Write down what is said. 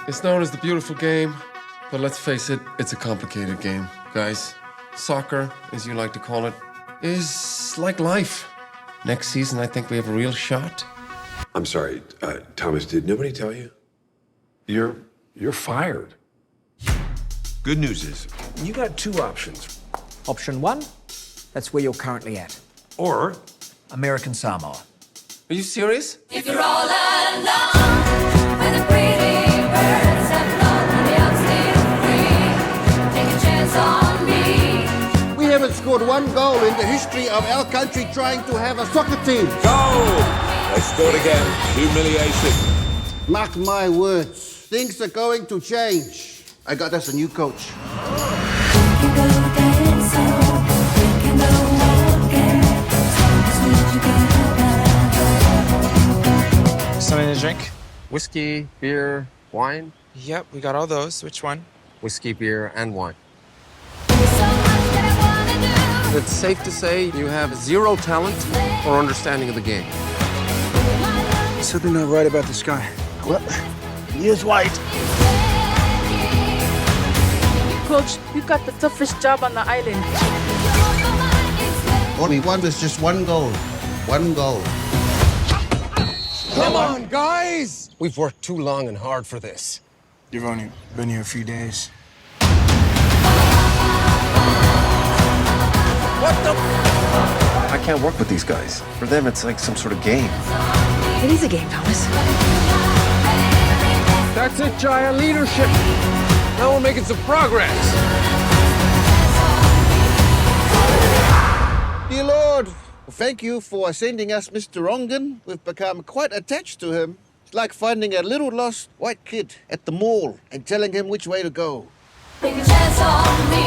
It's known as the beautiful game, but let's face it, it's a complicated game, guys. Soccer, as you like to call it, is like life. Next season, I think we have a real shot. I'm sorry, Thomas, did nobody tell you? You're fired. Good news is, you got two options. Option one, that's where you're currently at. Or, Ameriške Samoe. Are you serious? If you're all alone, when the pretty birds have flown and the young still free, take a chance on me. We haven't scored one goal in the history of our country trying to have a soccer team. go! They scored again. Humiliation. Mark my words, things are going to change. I got us a new coach. Something to drink? Whiskey, beer, wine? Yep, we got all those. Which one? Whiskey, beer, and wine. It's safe to say you have zero talent or understanding of the game. Something not right about this guy. Well, he is white. Coach, you got the toughest job on the island. What we want is just one goal. One goal. Come on, guys! We've worked too long and hard for this. You've only been here a few days. What the? I can't work with these guys. For them, it's like some sort of game. It is a game, Thomas. That's it, Jaya. Leadership. Now we're making some progress. Dear Lord, thank you for sending us Mr. Rongena. We've become quite attached to him. It's like finding a little lost white kid at the mall and telling him which way to go. Take a chance on me.